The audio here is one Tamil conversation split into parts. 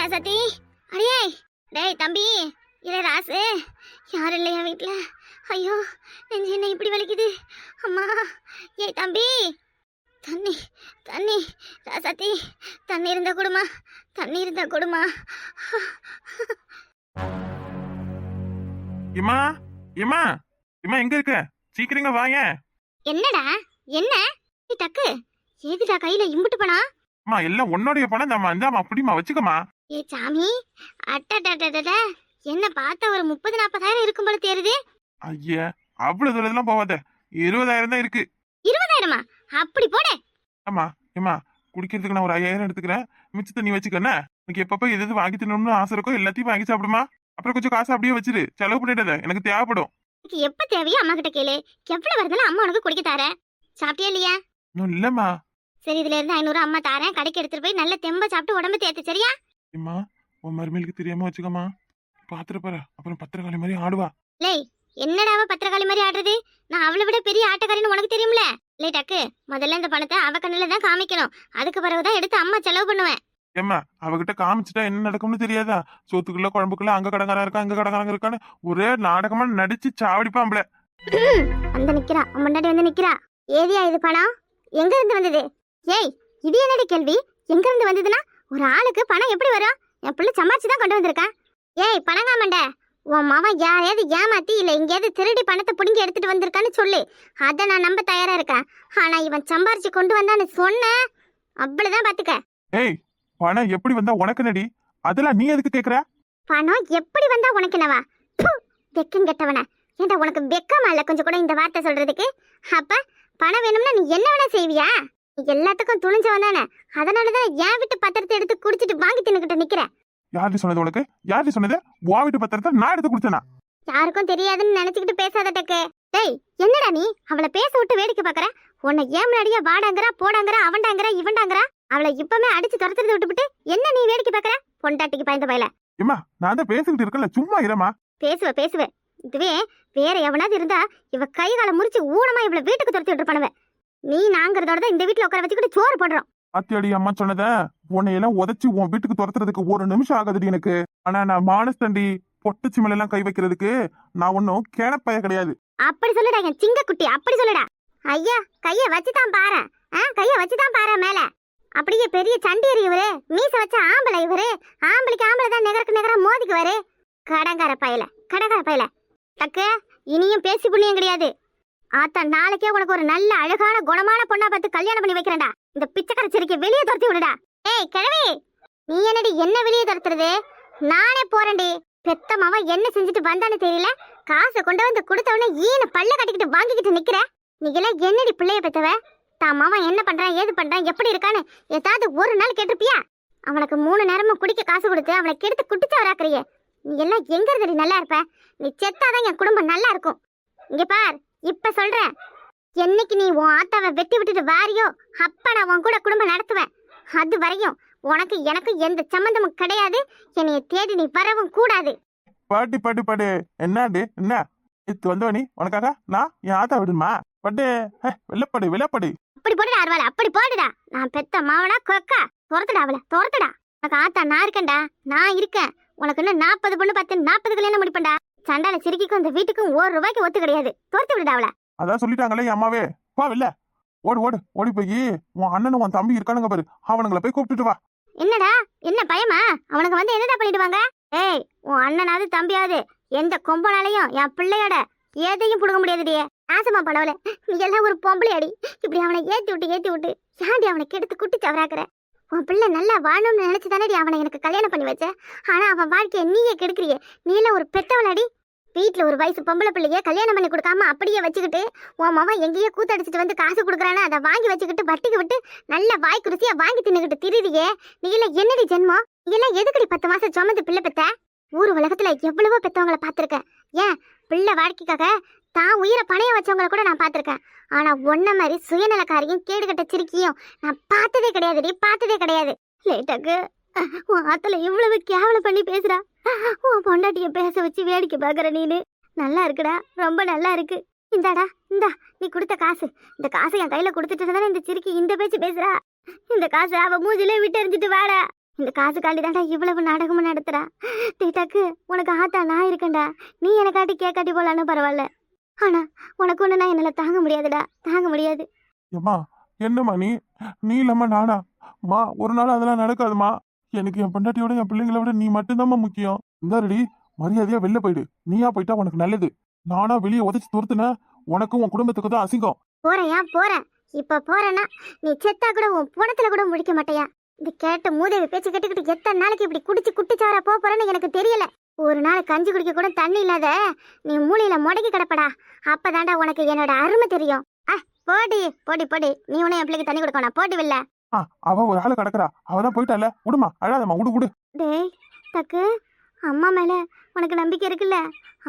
ராசாத்தி, அடியே டேய் தம்பி, இல்ல ராசு, யாரும் இல்லையா வீட்டுல? ஐயோ நெஞ்சு என்ன இப்படி வலிக்குது அம்மா. ஏய் தம்பி, தண்ணி தண்ணி ராசாத்தி, தண்ணி இருந்தா கொடுமா, தண்ணி இருந்தா கொடுமா. இம்மா இம்மா இம்மா எங்க இருக்க? சீக்கிரங்க வாங்க. என்னடா என்ன டக்கு? ஏதுடா கையில இம்புட்டு பணா? அம்மா எல்லாம் உன்னோடைய பணம் தாம்மா, இந்தாம்மா அப்படிமா வச்சுக்கம்மா. ஏ சாமி, அட்டடடடட, என்ன பார்த்தா ஒரு 30-40,000 இருக்கும் போல தெரியுது. ஐயா அவ்வளவு தூரத்துலாம் போவாத, 20,000 தான் இருக்கு. 20,000மா? அப்படி போடு. ஆமா ஏமா, குடிக்கிறதுக்கு நான் ஒரு 5,000 எடுத்துக்கிறேன், மிச்சத்தை நீ வச்சுக்கண்ணா. உனக்கு எப்பப்ப எது வாங்கி தின்னணும்னு ஆசை இருக்கோ எல்லாத்தையும் வாங்கி சாப்பிடுமா. அப்புறம் கொஞ்சம் காசு அப்படியே வச்சிரு, செலவு பண்ணிடாத, எனக்கு தேவைப்படும். எப்ப தேவையோ அம்மா கிட்ட கேளு, எவ்வளவு வருதுன்னு அம்மா உனக்கு குடிக்க தாரேன். சாப்பிட்டியா இல்லையா? இன்னும் இல்லம்மா. சரி, இதுல இருந்து 500 அம்மா தாரேன், கடைக்கு எடுத்துட்டு போய் நல்ல தெம்ப சாப்பிட்டு உடம்பு தேத்து, சரியா? அம்மா உன் மருமகளுக்கு தெரியாம வச்சுக்கம்மா, பாத்துட்டு போற அப்புறம் பத்திரகாளி மாதிரி ஆடுவா. லேய், என்னடா அவ பத்திரகாளி மாதிரி ஆடுறது? நான் அவளை விட பெரிய ஆட்டக்காரின்னு உனக்கு தெரியும்ல. லே டக்கு, முதல்ல இந்த பணத்தை அவ கண்ணுல தான் காமிக்கணும், அதுக்கு பிறகுதான் எடுத்து அம்மா செலவு பண்ணுவேன். ஏம்மா அவகிட்ட காமிச்சிட்டா என்ன நடக்கும்னு தெரியாதா? சோத்துக்குள்ள குழம்புக்குள்ள அங்க கடங்காரா இருக்கா அங்க கடங்காரங்க இருக்கான்னு ஒரே நாடகமா நடிச்சு சாவடிப்பாம்பள. வந்து நிக்கிறா, முன்னாடி வந்து நிக்கிறா. ஏதியா இது பணம்? எங்க இருந்து வந்தது? ஏய், இது என்னடி கேள்வி? எங்க இருந்து வந்ததுன்னா ஒரு ஆளுக்கு பணம் எப்படி வரும்? என் பிள்ளை சம்பாரிச்சுதான் கொண்டு வந்திருக்கான். ஏய் பணங்காமண்ட, உன் மாவன் யாரையாவது ஏமாத்தி இல்ல எங்கேயாவது திருடி பணத்தை புடுங்கி எடுத்துட்டு வந்திருக்கான்னு சொல்லு, அதை நான் நம்ப தயாரா இருக்கேன். ஆனா இவன் சம்பாரிச்சு கொண்டு வந்தான்னு சொன்ன அவ்வளவுதான் பாத்துக்க. ஏய் பணம் எப்படி வந்தா உனக்கு நடி, அதெல்லாம் நீ எதுக்கு கேக்குற? பணம் எப்படி வந்தா உனக்கு என்னவா? வெக்கம் கெட்டவன, ஏண்டா உனக்கு வெக்கமா இல்ல கொஞ்சம் கூட இந்த வார்த்தை சொல்றதுக்கு? அப்ப பணம் வேணும்னா நீ என்ன வேணா செய்வியா? நீ எல்லாத்துக்கும் துணிஞ்சவன் தானே, அதனாலதான் என் வீட்டு பத்திரத்தை எடுத்து குடிச்சிட்டு வாங்கி தின்னுகிட்ட நிக்கிற. யாரு சொன்னது உனக்கு? யாரு சொன்னது? உன் வீட்டு பத்திரத்தை நான் எடுத்து குடிச்சேனா? யாருக்கும் தெரியாதுன்னு நினைச்சுக்கிட்டு பேசாத டக்கு. டேய், என்னடா நீ அவளை பேச விட்டு வேடிக்கை பாக்குற? உன்னை ஏன் முன்னாடியே வாடாங்கறா போடாங்கறா அவண்டாங்கறா இவண்டாங்கறா, அவளை இப்பமே அடிச்சு துரத்துறது விட்டுவிட்டு என்ன நீ வேடிக்கை பாக்குற? பொண்டாட்டிக்கு பயந்த பயல. ஏமா நான் தான் பேசிக்கிட்டு இருக்கல, சும்மா இருமா. பேசுவ இதுவே வேற எவனாவது இருந்தா இவ கை காலை முறிச்சு ஊனமா இவளை வீட்டுக்கு துரத்தி விட்டு பண்ணுவேன். நீ நாங்கிறதோட இந்த வீட்டுல உட்கார வச்சுக்கிட்டு சோறு போடுறோம். அத்தியடி அம்மா சொன்னத உன்னையெல்லாம் உதச்சி உன் வீட்டுக்கு துரத்துறதுக்கு ஒரு நிமிஷம் ஆகுதுடி எனக்கு. ஆனா நான் மானஸ்தண்டி பொட்டுச்சி மேல எல்லாம் கை வைக்கிறதுக்கு நான் ஒன்னும் கேனப்பைய கிடையாது. அப்படி சொல்லுடா என் சிங்க குட்டி, அப்படி சொல்லுடா. ஐயா கைய வச்சுதான் பாரு, கைய வச்சுதான் பாரு மேல. அப்படியே பெரிய சண்டியர் இவரு, மீச வச்ச ஆம்பளை இவரு. ஆம்பளைக்கு ஆம்பளை தான் நெகருக்கு நெகரா மோதிக்குவாரு. கடங்கார பயல. டக்கு, இனியும் பேசி புண்ணியம் கிடையாது. ஆத்தா நாளைக்கே உனக்கு ஒரு நல்ல அழகான குணமான பொண்ணா பார்த்து கல்யாணம் பண்ணி வைக்கிறேன்டா. இந்த பிச்சைக்கார சிரிக்க வெளியே துரத்தி விடுடா. ஏய் கிழவி, நீ என்னடி என்ன வெளியே துரத்துறது? நானே போறேன்டி. பெத்த மாவா என்ன செஞ்சுட்டு வந்தான்னு தெரியல, காசை கொண்டு வந்து கொடுத்தவனே ஈன பல்ல கட்டிக்கிட்டு வாங்கிக்கிட்டு நிக்கிற. நீ எல்லாம் என்னடி பிள்ளைய பெத்தவ? தான் மாவன் என்ன பண்றான் ஏது பண்றான் எப்படி இருக்கான்னு ஏதாவது ஒரு நாள் கேட்டிருப்பியா? அவனுக்கு 3 நேரமும் குடிக்க காசு கொடுத்து அவனை கெடுத்து குட்டிச்சு வராக்குறியே. நீ எல்லாம் எங்க இருந்தடி நல்லா இருப்ப? நீ செத்தாதான் என் குடும்பம் நல்லா இருக்கும். இங்க பார், இப்ப சொல்றேன், என்னைக்கு நீ உன் ஆத்தாவை வெட்டி விட்டுட்டு வாரியோ அப்ப நான் உன் கூட குடும்பம் நடத்துவேன். அது வரையும் உனக்கு எனக்கு எந்த சம்பந்தமும் கிடையாது. என்னைய தேடி நீ வரவும் கூடாது. பாட்டி பாட்டி பாடு என்னடி என்ன இது வந்தவனி உனக்காக நான் என் ஆத்தா விடுமா? பட்டு வெள்ளப்படு அப்படி போடுடா அருவாளை, அப்படி போடுடா. நான் பெத்த மாவனா கொக்கா, துரத்துடா அவளை துரத்துடா. உனக்கு ஆத்தா நான் இருக்கேன்டா, நான் இருக்கேன். உனக்கு இன்னும் 40 பொண்ணு 10 40 கல்யாணம் முடிப்பேன்டா. சண்டால சிரிக்கும் இந்த வீட்டுக்கும் 1 ரூபாய்க்கு ஒத்து கிடையாது. துரத்து விடுடா அவளை. அதான் சொல்லிட்டாங்களே என் அம்மாவே. வா இல்ல ஓடி போய் உன் அண்ணனும் உன் தம்பி இருக்கானுங்க பாரு, அவனுங்களை போய் கூப்பிட்டுட்டு வா. என்னடா என்ன பயமா? அவனுக்கு வந்து என்னடா பண்ணிடுவாங்க? ஏய், உன் அண்ணனாவது தம்பியாவது எந்த கொம்பனாலையும் என் பிள்ளையோட எதையும் புடுங்க முடியாதுடியே. நாசமா பணவல, நீ எல்லாம் ஒரு பொம்பளை அடி. இப்படி அவனை ஏத்தி விட்டு ஏன்டி அவனை கெடுத்து குட்டி சவராக்குற? உன் பிள்ளை நல்லா வாழணும்னு நினைச்சுதானடி அவனை எனக்கு கல்யாணம் பண்ணி வச்ச. ஆனா அவன் வாழ்க்கைய நீயே கெடுக்கிறிய. நீ எல்லாம் ஒரு பெத்தவளடி. வீட்டுல ஒரு வயசு பொம்பளை பிள்ளைய கல்யாணம் பண்ணி கொடுக்காம அப்படியே வச்சுக்கிட்டு உன் மவன் எங்கேயோ கூத்தடிச்சிட்டு வந்து காசு கொடுக்குறானா அதை வாங்கி வச்சுக்கிட்டு வட்டிக்கு விட்டு நல்ல வாய் குருசியா வாங்கி தின்னுகிட்டு திரியே. நீ எல்லாம் என்னடி ஜென்மம்? நீ எல்லாம் எதுக்கடி 10 மாசம் சுமந்து பிள்ளை பெத்த? ஊர் உலகத்துல எவ்வளவோ பெத்தவங்களை பாத்திருக்கேன். ஏன் பிள்ளை வாழ்க்கைக்காக தான் உயிரை பணைய வச்சவங்களை கூட நான் பாத்திருக்கேன். ஆனா ஒன்ன மாதிரி சுயநலக்காரியும் கேடுகட்ட சிரிக்கியும் நான் பார்த்ததே கிடையாது. லேட்டாக்கு உன் ஆத்துல இவ்வளவு கேவலம் பண்ணி பேசுறா. உன் பொண்டாட்டிய பேச வச்சு வேடிக்கை பாக்குற நீனு. நல்லா இருக்குடா, ரொம்ப நல்லா இருக்கு. இந்தா நீ கொடுத்த காசு. இந்த காசை என் கையில கொடுத்துட்டு தானே இந்த சிரிக்கி இந்த பேச்சு பேசுறா. இந்த காசை அவ மூஞ்சிலே விட்டு எறிஞ்சிட்டு வாடா. இந்த காசுக்காண்டி தாண்டா இவ்வளவு நாடகமும் நடத்துறா. டக்கு உனக்கு ஆத்தா நான் இருக்கேன்டா. நீ எனக்காட்டி கேட்காட்டி போலான்னு பரவாயில்ல. ஆனா உனக்கு ஒண்ணு நான் என்னால தாங்க முடியாதுடா, தாங்க முடியாது. ஏம்மா என்னம்மா நீ இல்லாம நானா? மா ஒரு நாள் அதெல்லாம் நடக்காதுமா. எனக்கு என் பொண்டாட்டியோட என் பிள்ளைங்களை விட நீ மட்டும்தாம்மா முக்கியம். இந்த ரெடி மரியாதையா வெளில போயிடு. நீயா போயிட்டா உனக்கு நல்லது. நானா வெளியே உதச்சு துரத்துன உனக்கும் உன் குடும்பத்துக்கு தான் அசிங்கம். போறேன். இப்ப போறேன்னா நீ செத்தா கூட உன் புணத்துல கூட முடிக்க மாட்டியா? இது கேட்ட மூதேவி பேச்சு கேட்டுக்கிட்டு எத்தனை நாளைக்கு இப்படி குடிச்சு குட்டிச்சாரா போறேன்னு எனக்கு தெரியல. ஒரு நாள் கஞ்சி குடிக்க கூட தண்ணி இல்லாத நீ மூளையில முடக்கி கிடப்படா. அப்பதாண்டா உனக்கு என்னோட அருமை தெரியும். போடி நீ உன என் பிள்ளைக்கு தண்ணி கொடுக்கணும். போட்டு வில்ல அவ ஒரு ஆளு கிடக்குறா. அவதான் போயிட்டால. விடுமா, அழாதம்மா, விடு. டேய் தக்கு, அம்மா மேல உனக்கு நம்பிக்கை இருக்குல்ல?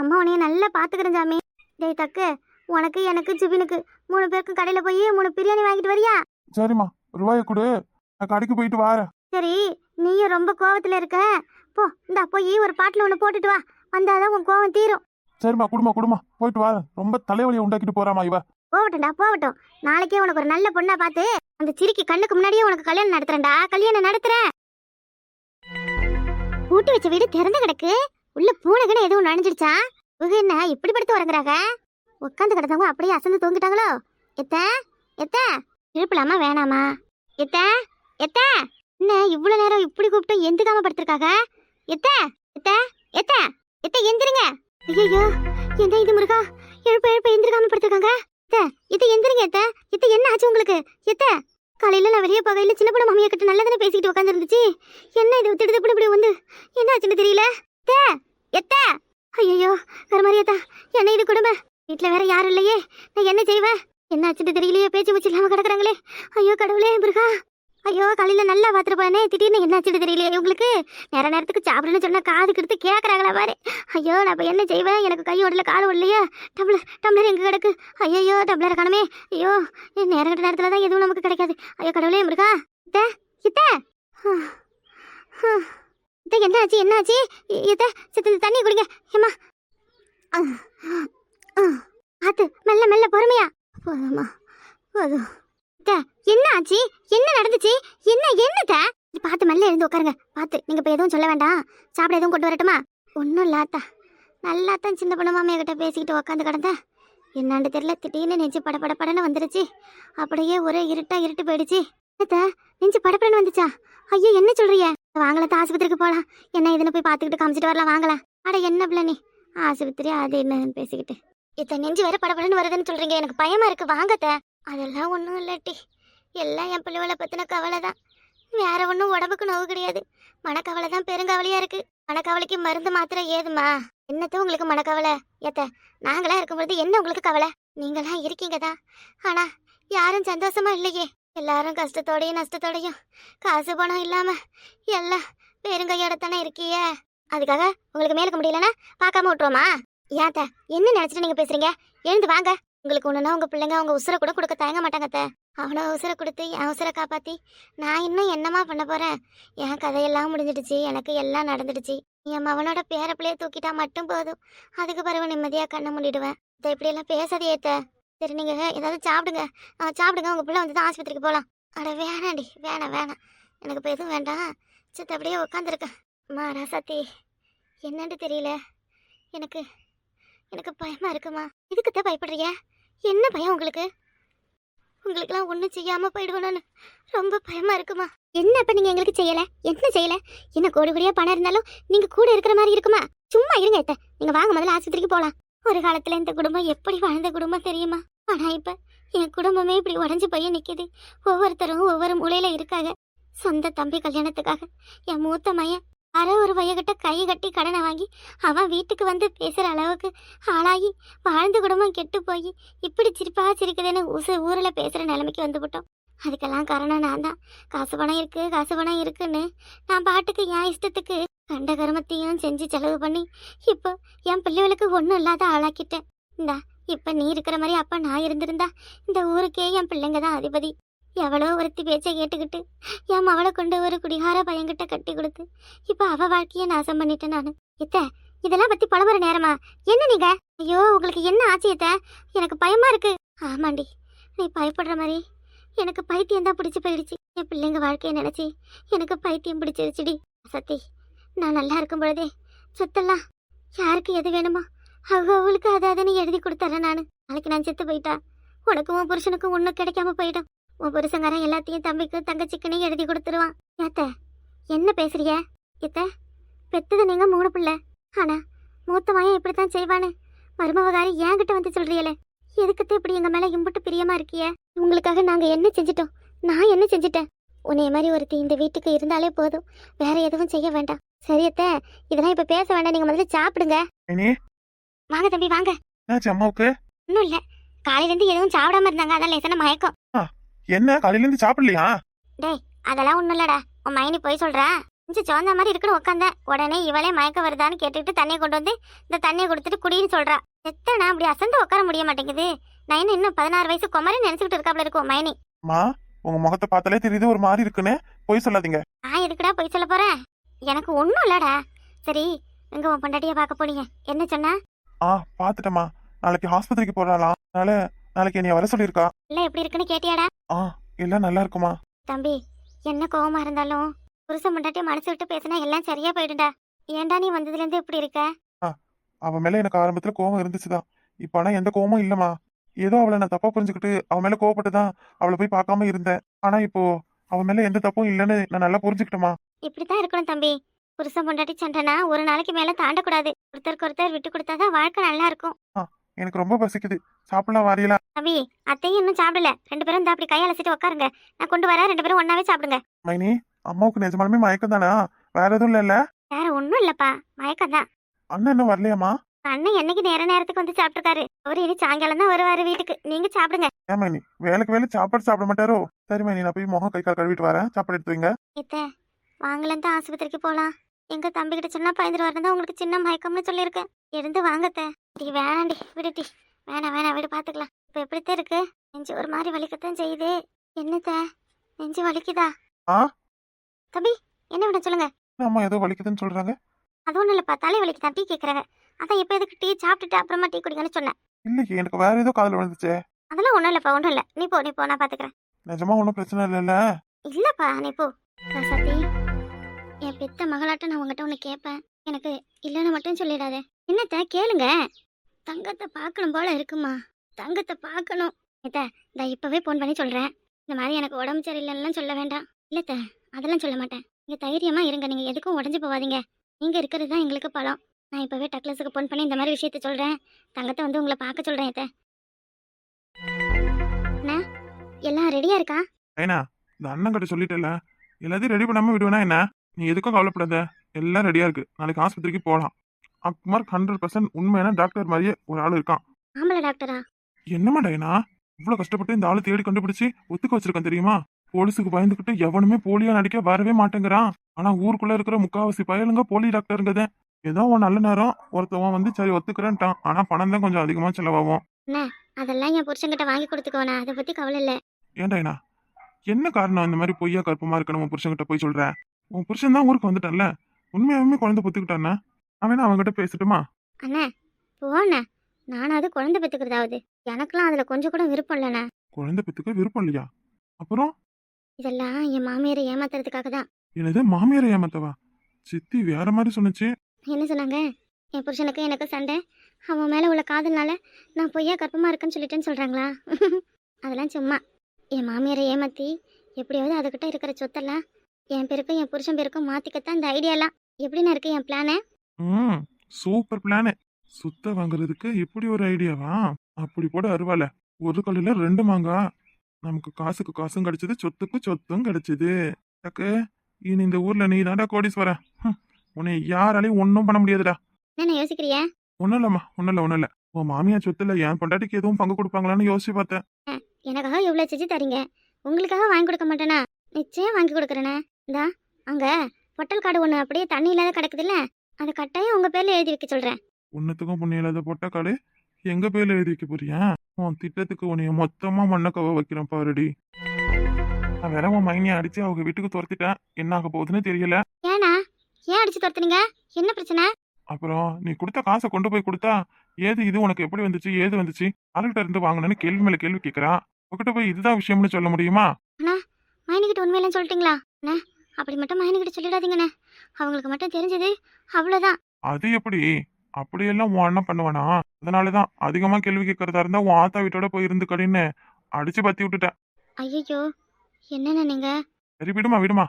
அம்மா உன்னைய நல்லா பாத்துக்கிறேன் சாமி. டேய் தக்கு, உனக்கு எனக்கு ஜிபினுக்கு 3 பேருக்கும் கடையில போய் 3 பிரியாணி வாங்கிட்டு வரியா? சரிம்மா, ரூபாயை கொடு, நான் கடைக்கு போயிட்டு வாரேன். சரி, நீயும் ரொம்ப கோவத்துல இருக்க. போ, இந்தா போய் ஒரு பாட்டில் ஒன்று போட்டுட்டு வா. வந்தாதான் உன் கோவம் தீரும். சரிம்மா, குடுமா போயிட்டு வாரேன். ரொம்ப தலைவலியை உண்டாக்கிட்டு போறாமா இவ. போகட்டும். நாளைக்கே உனக்கு ஒரு நல்ல பொண்ணா பார்த்து அந்த சிரிக்கி கண்ணுக்கு முன்னாடியே உனக்கு கல்யாணம் நடத்துறேன். பூட்டி வச்ச வீடு திறந்து கிடக்கு. உள்ள பூனைகன்னு எதுவும் நனைஞ்சிடுச்சா? இவங்க என்ன இப்படி படுத்து உறங்குறாங்க? உட்காந்து கிடந்தவங்க அப்படியே அசந்து தூங்கிட்டாங்களோ? எத்த எழுப்பலாமா வேணாமா? எத்த என்ன இவ்வளவு நேரம் இப்படி கூப்பிட்டு எந்திரிக்காம படுத்திருக்காங்க? எத்த எந்திரிங்க. ஐயோ, என்ன இது முருகா? எழுப்ப எந்திரிக்காம படுத்திருக்காங்க. எத்த எந்திரிங்க. எத்த என்ன ஆச்சு உங்களுக்கு? காலையில நான் வெளியே போகையில சின்ன பொண்ணு மாமியா கிட்ட நல்லதானே பேசிக்கிட்டு உட்காந்து இருந்துச்சு. என்ன இது திடுதிப்பு இப்படி வந்து என்ன ஆச்சுன்னு தெரியல. ஐயோ, வேற மாதிரியாத்தா, என்ன இது குடும்ப? வீட்டுல வேற யாரும் இல்லையே, நான் என்ன செய்வேன்? என்ன ஆச்சுன்னு தெரியலையே, பேச்சு மூச்சு இல்லாம கிடக்குறாங்களே. ஐயோ கடவுளே முருகா. ஐயோ, காலையில நல்லா பாத்துட்டு போனே, திடீர்னு என்ன ஆச்சுன்னு தெரியலையே உங்களுக்கு. நேரத்துக்கு சாப்பிடுன்னு சொன்னா காது கிடுத்து கேட்கறாங்களா பாரு. ஐயோ, நான் இப்ப என்ன செய்வேன்? எனக்கு கை ஓடல, கால் ஓடலையா? டம்ளர் எங்க கிடக்கு? ஐயோ, டம்ளர் காணுமே. ஐயோ, நேரத்துல தான் எதுவும் நமக்கு கிடைக்காது. ஐயோ கடவுளே முருகா. என்ன ஆச்சு? தண்ணி குடிங்க. ஏமா ஆத்து, மெல்ல பொறுமையா. போதும். என்ன ஆச்சு? என்ன நடந்துச்சு? என்னத்த பார்த்து மெல்ல எழுந்து உட்காருங்க. பார்த்து, நீங்க இப்ப எதுவும் சொல்ல வேண்டாம். சாப்பிட எதுவும் கொண்டு வரட்டுமா? ஒன்றும் இல்லாத்தா, நல்லாத்தான் சின்ன பொண்ணு மாமியா கிட்ட பேசிக்கிட்டு உட்காந்து கிடந்த. என்னான்னு தெரியல, திடீர்னு நெஞ்சு படபடன்னு வந்துருச்சு. அப்படியே ஒரே இருட்டு போயிடுச்சு. நெஞ்சு படப்படன்னு வந்துச்சா? ஐயோ, என்ன சொல்றீங்க? வாங்கலாம், ஆஸ்பத்திரிக்கு போகலாம். என்ன இதுன்னு போய் பார்த்துக்கிட்டு காமிச்சிட்டு வரலாம், வாங்கலாம். அட என்ன பிள்ளை நீ, ஆஸ்பத்திரி அது என்னன்னு பேசிக்கிட்டு. நெஞ்சு வேற படபடன்னு வருதுன்னு சொல்றீங்க, எனக்கு பயமா இருக்கு. வாங்கத்த. அதெல்லாம் ஒன்றும் இல்லாட்டி, எல்லாம் என் பிள்ளைகளை பற்றின கவலை தான். வேற ஒன்றும் உடம்புக்கு நோவு கிடையாது. மனக்கவலை தான் பெருங்கவலையா இருக்கு. மனக்கவலைக்கு மருந்து மாத்திரை ஏதுமா? என்னத்த உங்களுக்கு மனக்கவலை? நாங்களா இருக்கும்பொழுது என்ன உங்களுக்கு கவலை? நீங்களாம் இருக்கீங்க தான், ஆனா யாரும் சந்தோஷமா இல்லையே. எல்லாரும் கஷ்டத்தோடையும் நஷ்டத்தோடையும் காசு பணம் இல்லாம எல்லாம் பெருங்கையோட தானே இருக்கியே. அதுக்காக உங்களுக்கு மேலுக்க முடியலன்னா பார்க்காம விட்டுருவோமா? என்ன நினைச்சிட்டு நீங்க பேசுறீங்க? எழுந்து வாங்க. உங்களுக்கு ஒண்ணுன்னா உங்க பிள்ளைங்க அவங்க உசுரை கூட கொடுக்க தயங்க மாட்டாங்க. அவனை உசுரை கொடுத்து என் உசுரை காப்பாத்தி நான் இன்னும் என்னமா பண்ண போறேன்? என் கதையெல்லாம் முடிஞ்சிடுச்சு, எனக்கு எல்லாம் நடந்துடுச்சு. என் மவனோட பேர பிள்ளைய தூக்கிட்டா மட்டும் போதும். அதுக்கு பிறகு நிம்மதியா கண்ணை மூடிடுவேன். இப்படி எல்லாம் பேசாதே. சரி, நீங்க ஏதாவது சாப்பிடுங்க. உங்க பிள்ளை வந்து ஆஸ்பத்திரிக்கு போகலாம். அட வேணாண்டி, வேணாம். எனக்கு இப்போ எதுவும் வேண்டாம். சித்த அப்படியே உட்காந்துருக்கேன். ராசாத்தி, என்னன்னு தெரியல, எனக்கு பயமா இருக்குமா? இதுக்குத்தான் பயப்படுறீங்க? என்ன பயம் உங்களுக்கு? உங்களுக்குலாம் ஒன்றும் செய்யாம போயிடுவேன்னு ரொம்ப பயமா இருக்குமா? என்ன இப்ப நீங்க எங்களுக்கு செய்யல? என்ன செய்யல? என்ன கோடி கோடியா பணம் இருந்தாலும் நீங்க கூட இருக்கிற மாதிரி இருக்குமா? சும்மா இருங்க. நீங்க வாங்க, முதல்ல ஆஸ்பத்திரிக்கு போலாம். ஒரு காலத்துல இந்த குடும்பம் எப்படி வாழ்ந்த குடும்பம் தெரியுமா? ஆனா இப்ப என் குடும்பமே இப்படி உடஞ்சு போய் நிக்குது. ஒவ்வொருத்தரும் ஒவ்வொரு மூலையில இருக்காங்க. சொந்த தம்பி கல்யாணத்துக்காக என் மூத்த மையன் ஒரு வயகிட்ட கை கட்டி கடனை வாங்கி அவன் வீட்டுக்கு வந்து பேசுற அளவுக்கு ஆளாகி வாழ்ந்த குடும்பம் கெட்டு போய் இப்படி சிரிக்குதுன்னு ஊரில் பேசுற நிலைமைக்கு வந்துவிட்டோம். அதுக்கெல்லாம் காரணம் நான் தான். காசு பணம் இருக்குன்னு நான் பாட்டுக்கு என் இஷ்டத்துக்கு கண்ட கருமத்தையும் செஞ்சு செலவு பண்ணி இப்போ என் பிள்ளைகளுக்கு ஒன்றும் இல்லாத ஆளாக்கிட்டேன். இந்தா இப்ப நீ இருக்கிற மாதிரி அப்ப நான் இருந்திருந்தா இந்த ஊருக்கே என் பிள்ளைங்க தான் அதிபதி. எவ்வளோ ஒருத்தி பேச்சை கேட்டுக்கிட்டு என் அவளை கொண்டு ஒரு குடிகார பையன்கிட்ட கட்டி கொடுத்து இப்ப அவ வாழ்க்கைய நாசம் பண்ணிட்டேன் நானு. இதெல்லாம் பத்தி பழம்புற நேரமா? என்ன நீங்க? ஐயோ, உங்களுக்கு என்ன ஆச்சு? எனக்கு பயமா இருக்கு. ஆமாண்டி, நீ பயப்படுற மாதிரி எனக்கு பைத்தியம் தான் பிடிச்சி போயிடுச்சு. என் பிள்ளைங்க வாழ்க்கையை நினைச்சு எனக்கு பைத்தியம் பிடிச்சிருச்சுடி. சத்தி, நான் நல்லா இருக்கும் பொழுதே சொத்தெல்லாம் யாருக்கு எது வேணுமோ அவளுக்கு அதை எழுதி கொடுத்துறேன் நான். நாளைக்கு நான் செத்து போயிட்டா உனக்கும் உன் புருஷனுக்கும் ஒன்றும் கிடைக்காம போயிடும். உன் புருஷங்காரன் எல்லாத்தையும் தம்பிக்கு தங்கச்சிக்குன்னு எழுதி கொடுத்துருவான். ஏத்த என்ன பேசுறிய? இத்த பெத்தது நீங்க 3 பிள்ளை, ஆனா மூத்த மகன் இப்படித்தான் செய்வானு மருமவகாரி என்கிட்ட வந்து சொல்றியலே. எதுக்குத்த இப்படி எங்க மேல இம்புட்டு பிரியமா இருக்கிய? உங்களுக்காக நாங்க என்ன செஞ்சிட்டோம்? நான் என்ன செஞ்சிட்டேன்? உன்னைய மாதிரி ஒருத்தி இந்த வீட்டுக்கு இருந்தாலே போதும், வேற எதுவும் செய்ய வேண்டாம். சரியத்த, இதெல்லாம் இப்ப பேச வேண்டாம். நீங்க முதல்ல சாப்பிடுங்க. வாங்க தம்பி வாங்க. அம்மாவுக்கு ஒன்னும் இல்ல, காலையில இருந்து எதுவும் சாப்பிடாம இருந்தாங்க, அதான் லேசான மயக்கம். என்ன காலையில இருந்து சாப்பிடலையா? டேய் அதெல்லாம் ஒண்ணும் இல்லடா, உன் மைனி போய் சொல்றா. கொஞ்சம் சோந்த மாதிரி இருக்குன்னு உட்காந்த உடனே இவளே மயக்க வருதான்னு கேட்டுட்டு தண்ணியை கொண்டு வந்து இந்த தண்ணியை கொடுத்துட்டு குடின்னு சொல்றா. எத்தனை அப்படி அசந்து உட்கார முடிய மாட்டேங்குது. நான் இன்னும் 16 வயசு குமரி நினைச்சுக்கிட்டு இருக்காப்ல இருக்கும் மைனி. உங்க முகத்தை பார்த்தாலே தெரியுது ஒரு மாதிரி இருக்குன்னு. போய் சொல்லாதீங்க. நான் எதுக்குடா போய் சொல்ல போறேன்? எனக்கு ஒண்ணும் இல்லடா. சரி, எங்க உன் பொண்டாட்டிய பார்க்க போனீங்க, என்ன சொன்னா? பாத்துட்டமா, நாளைக்கு ஆஸ்பத்திரிக்கு போறாளாம். நாளைக்கு என்னைய வர சொல்லிருக்கா. இல்ல எப்படி இருக்குன்னு கேட்டியாடா? எல்லாம் நல்லா இருக்குமா. தம்பி, என்ன கோவமா இருந்தாலும் புருஷன் பொண்டாட்டிய மனசு விட்டு பேசினா எல்லாம் சரியா போயிடும்டா. ஏன்டா நீ வந்ததுல இருந்து இப்படி இருக்க? அவன் மேல எனக்கு ஆரம்பத்துல கோவம் இருந்துச்சுதான். இப்ப ஆனா எந்த கோவமும் இல்லம்மா. ஏதோ அவளை நான் தப்பா புரிஞ்சுக்கிட்டு அவன் மேல கோவப்பட்டுதான் அவளை போய் பார்க்காம இருந்தேன். ஆனா இப்போ அவன் மேல எந்த தப்பும் இல்லைன்னு நான் நல்லா புரிஞ்சுக்கிட்டேமா. இப்படித்தான் இருக்கணும் தம்பி. புருஷன் பொண்டாட்டி சண்டைனா ஒரு நாளைக்கு மேல தாண்டக்கூடாது. ஒருத்தருக்கு ஒருத்தர் விட்டு கொடுத்தாதான் வாழ்க்கை நல்லா இருக்கும். எனக்கு ரொம்ப பசிக்குது, சாப்பிடலாம் வாரியலா? தம்பி, அத்தையும் இன்னும் சாப்பிடல. 2 பேரும் இந்த அப்படி கையலசிட்டு உட்காருங்க, நான் கொண்டு வரேன். 2 பேரும் ஒன்னாவே சாப்பிடுங்க. மைனி, அம்மாவுக்கு நிஜமாலுமே மயக்கம் தானா? வேற எதுவும் இல்ல? வேற ஒண்ணும் இல்லப்பா, மயக்கம் தான். அண்ணன் இன்னும் வரலையாமா? அண்ணன் என்னைக்கு நேரத்துக்கு வந்து சாப்பிட்டுருக்காரு. அவரு இனி சாயங்காலம் தான் வருவாரு வீட்டுக்கு. நீங்க சாப்பிடுங்க. ஏன் மைனி, வேலைக்கு வேலை சாப்பாடு சாப்பிட மாட்டாரோ? சரி மைனி, நான் போய் முகம் கை கால் கழுவிட்டு வரேன், சாப்பாடு எடுத்து வைங்க. வாங்கலன்னு தான் ஆஸ்பத்திரிக்கு போலாம். எங்க தம்பி கிட்ட சொன்னா பயந்துரு வரதான் உங்களுக்கு சின்ன மயக்கம்னு சொல்லியிருக்கேன். இருந்து வாங்கத்த. வேணாண்டி, விடுட்டி. வேணாம் விடு, பாத்துக்கலாம். இப்ப எப்படித்தான் இருக்கு? நெஞ்சு ஒரு மாதிரி வலிக்கத்தான் செய்யுது. என்னத்த, நெஞ்சு வலிக்குதா? தம்பி, என்ன விட சொல்லுங்க. அம்மா ஏதோ வலிக்குதுன்னு சொல்றாங்க. அது ஒண்ணும் இல்லப்பா, தலை வலிக்குதான். டீ கேக்குறாங்க. அதான் இப்ப எதுக்கு டீ சாப்பிட்டுட்டு அப்புறமா டீ குடிங்கன்னு சொன்னேன். இல்லையே, எனக்கு வேற ஏதோ காதுல விழுந்துச்சே. அதெல்லாம் ஒண்ணும் இல்லப்பா, ஒண்ணும் இல்ல. நீ போ, நான் பாத்துக்கிறேன். நிஜமா ஒன்றும் பிரச்சனை இல்லைல்ல? இல்லப்பா, நீ போ. சத்தி, என் பெத்த மகளாட்ட நான் உங்ககிட்ட ஒண்ணு கேட்பேன். எனக்கு இல்லைன்னு மட்டும் சொல்லிடாத. என்னத்த கேளுங்க. தங்கத்தை பார்க்கணும் போல இருக்குமா? தங்கத்தை பார்க்கணும். இந்த இப்பவே போன் பண்ணி சொல்றேன். இந்த மாதிரி எனக்கு உடம்பு சரியில்லைன்னு சொல்ல வேண்டாம். இல்லத்த, அதெல்லாம் சொல்ல மாட்டேன். நீங்க தைரியமா இருங்க, நீங்க எதுக்கும் உடஞ்சு போவாதீங்க. நீங்க இருக்கிறது தான் எங்களுக்கு பலம். நான் இப்பவே டக்ளஸுக்கு போன் பண்ணி இந்த மாதிரி விஷயத்த சொல்றேன். தங்கத்தை வந்து உங்களை பார்க்க சொல்றேன். என்ன எல்லாம் ரெடியா இருக்கா? ஏனா இந்த அண்ணன் கிட்ட சொல்லிட்டல, எல்லாத்தையும் ரெடி பண்ணாம விடுவேனா என்ன? நீ எதுக்கும் கவலைப்படாத, எல்லாம் ரெடியா இருக்கு. நாளைக்கு ஆஸ்பத்திரிக்கு போகலாம். அக்மார் 100% உண்மையான டாக்டர் மாதிரியே ஒரு ஆள் இருக்கான். ஆம்பளை டாக்டரா? என்னமா டைனா, இவ்வளவு கஷ்டப்பட்டு இந்த ஆளை தேடி கண்டுபிடிச்சு ஒத்துக்க வச்சிருக்கான் தெரியுமா? போலீஸுக்கு பயந்துகிட்டு எவனுமே போலியா நடிக்க வரவே மாட்டேங்கிறான். ஆனா ஊருக்குள்ள இருக்கிற முக்காவாசி பயலுங்க போலி டாக்டருங்கதே. ஏதோ ஒரு நல்ல நேரம் ஒருத்தவன் வந்து சரி ஒத்துக்கிறேன்ட்டான். ஆனா பணம் தான் கொஞ்சம் அதிகமா செலவாகும். அதெல்லாம் என் புருஷன்கிட்ட வாங்கி கொடுத்துக்கோனா, அதை பத்தி கவலை இல்ல. ஏன்டாயினா, என்ன காரணம் இந்த மாதிரி பொய்யா கற்பமா இருக்கணும்? உன் புருஷன்கிட்ட போய் சொல்ற? உன் புருஷன் தான் ஊருக்கு வந்துட்டான்ல, உண்மையாவே குழந்தை பொத்துக்கிட்டானே. அவனா அவன்கிட்ட பேசட்டுமா? அண்ணா போண்ண, நானாவது குழந்தை பெத்துக்கிறதாவது. எனக்கெல்லாம் அதுல கொஞ்சம் கூட விருப்பம் இல்லண்ணா. குழந்தை பெத்துக்க விருப்பம் இல்லையா? அப்புறம் இதெல்லாம் என் மாமியாரை ஏமாத்துறதுக்காக தான். என்னது மாமியாரை ஏமாத்தவா? சித்தி வேற மாதிரி சொன்னுச்சு. என்ன சொன்னாங்க? என் புருஷனுக்கு எனக்கு சண்டை, அவன் மேல உள்ள காதல்னால நான் பொய்யா கற்பமா இருக்குன்னு சொல்லிட்டேன்னு சொல்றாங்களா? அதெல்லாம் சும்மா. என் மாமியாரை ஏமாத்தி எப்படியாவது அதுகிட்ட இருக்கிற சொத்தெல்லாம் என் பேருக்கும் என் புருஷன் பேருக்கும் மாத்திக்கத்தான் இந்த ஐடியாலாம். எப்படின்னு இருக்கு என் பிளானு? Super plan. சுத்த வாங்குறதுக்கு இப்படி ஒரு ஐடியாவா? அப்படி போட அருவால. ஒரு கல்லுல 2 மாங்கா. நமக்கு காசுக்கு காசும் கிடைச்சது, சொத்துக்கு சொத்தும் கிடைச்சது. இனி இந்த ஊர்ல நீ தாண்டா கோடீஸ்வரன். உன்னை யாராலையும் ஒன்னும் பண்ண முடியாதுடா. என்ன யோசிக்கிறியா? ஒன்னும் இல்லம்மா, ஒன்னும் இல்ல. உன் மாமியா சொத்துல என் பொண்டாட்டிக்கு எதுவும் பங்கு கொடுப்பாங்களான்னு யோசிச்சு பார்த்தேன். எனக்காக இவ்வளவு செஞ்சு தரீங்க, உங்களுக்காக வாங்கி கொடுக்க மாட்டேனா? நிச்சயம் வாங்கி கொடுக்குறேனே. இந்தா அங்க பொட்டல் காடு ஒண்ணு அப்படியே தண்ணி இல்லாத கிடக்குது இல்ல, அது கட்டாயம் உங்க பேர்ல எழுதி வைக்க சொல்றேன். உன்னத்துக்கும் புண்ணியம் இல்லாத பொட்டக்காடு எங்க பேர்ல எழுதி வைக்க போறியா? உன் திட்டத்துக்கு உன்னைய மொத்தமா மண்ணக்கவ வைக்கிறேன் பாருடி. நான் வேற உன் மைனியை அடிச்சு அவங்க வீட்டுக்கு துரத்திட்டேன். என்ன ஆக போகுதுன்னு தெரியல. ஏன்னா ஏன் அடிச்சு துரத்துனீங்க? என்ன பிரச்சனை? அப்புறம் நீ கொடுத்த காசை கொண்டு போய் கொடுத்தா, ஏது இது உனக்கு எப்படி வந்துச்சு, ஏது வந்துச்சு, யாருக்கிட்ட இருந்து வாங்கினு கேள்வி மேல கேள்வி கேட்கறான். உங்ககிட்ட போய் இதுதான் விஷயம்னு சொல்ல முடியுமா? அண்ணா மைனிக்கிட்ட உண்மையெல்லாம் சொல்லிட்டீங்களா அண்ணா? அப்படி மட்டும் மைனிக்கிட்ட சொல்லிடாதீங்கண்ணே. அவங்களுக்கு மட்டும் தெரிஞ்சது அவ்வளோதான். அது எப்படி? அப்படியெல்லாம் உன் அண்ணன் பண்ணுவானா? அதனாலதான் அதிகமா கேள்வி கேட்கறதா இருந்தா உன் ஆத்தா வீட்டோட போய் இருந்துக்கடின்னு அடிச்சு பத்தி விட்டுட்டேன். ஐயோ என்னண்ணே நீங்க? சரி விடுமா விடுமா,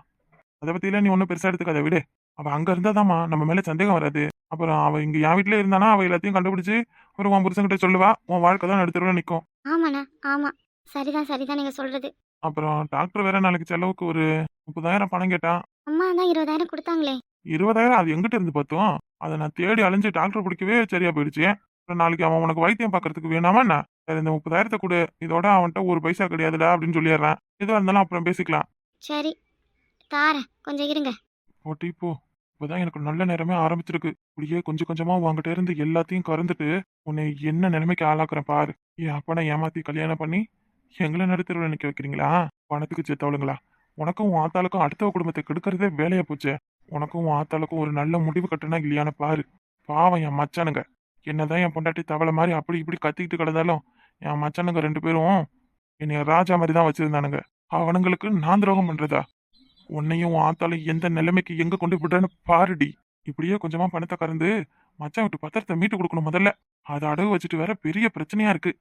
அதை பத்திலாம் நீ ஒன்றும் பெருசா எடுத்துக்காத, விடு. அவ அங்க இருந்தாதாம்மா நம்ம மேல சந்தேகம் வராது. அப்புறம் அவ இங்க என் வீட்லயே இருந்தானா அவ எல்லாத்தையும் கண்டுபிடிச்சு அப்புறம் உன் புருஷன்கிட்ட சொல்லுவா, உன் வாழ்க்கை தான் நடுத்தருவில் நிற்கும். ஆமாண்ணா ஆமா. சரிதான் சரிதான் நீங்க சொல்றது. அப்புறம் டாக்டர் வேற நாளைக்கு செலவுக்கு ஒரு 30,000 பணம் கேட்டான். அம்மா தான் 20,000 கொடுத்தாங்களே. 20,000 அது எங்கிட்ட இருந்து பார்த்தோம்? அதை நான் தேடி அலைஞ்சு டாக்டர் பிடிக்கவே சரியா போயிடுச்சு. அப்புறம் நாளைக்கு அவன் உனக்கு வைத்தியம் பார்க்கறதுக்கு வேணாமா என்ன? சரி இந்த 30,000 கொடு, இதோட அவன்கிட்ட ஒரு பைசா கிடையாதுடா அப்படின்னு சொல்லிடுறேன். எதுவாக இருந்தாலும் அப்புறம் பேசிக்கலாம். சரி தாரேன், கொஞ்சம் இருங்க. போட்டி போ. இப்போதான் எனக்கு நல்ல நேரமே ஆரம்பிச்சிருக்கு. இப்படியே கொஞ்சம் கொஞ்சமா உன்கிட்ட இருந்து எல்லாத்தையும் கறந்துட்டு உன்னை என்ன நிலைமைக்கு ஆளாக்குறேன் பாரு. என் அப்பனை ஏமாத்தி கல்யாணம் பண்ணி எங்களை நடுத்தருவில் நிக்க வைக்கிறீங்களா? பணத்துக்கு செத்தவளுங்களா? உனக்கும் உன் ஆத்தாளுக்கும் அடுத்த குடும்பத்தை கெடுக்கிறதே வேலையா போச்சே. உனக்கும் உன் ஆத்தாளுக்கும் ஒரு நல்ல முடிவு கட்டுனா இல்லையான்னு பாரு. பாவம் என் மச்சானுங்க. என்னதான் என் பொண்டாட்டி தவளை மாதிரி அப்படி இப்படி கத்திக்கிட்டு கிடந்தாலும் என் மச்சானுங்க 2 பேரும் என்னைய ராஜா மாதிரி தான் வச்சிருந்தானுங்க. அவனுங்களுக்கு நான் துரோகம் பண்றதா? உன்னையும் உன் ஆத்தாலும் எந்த நிலைமைக்கு எங்க கொண்டு விடுறேன்னு பாருடி. இப்படியே கொஞ்சமா பணத்தை கறந்து மச்சான் விட்டு பத்திரத்தை மீட்டு கொடுக்கணும் முதல்ல. அதை அடகு வச்சுட்டு வேற பெரிய பிரச்சனையா இருக்கு.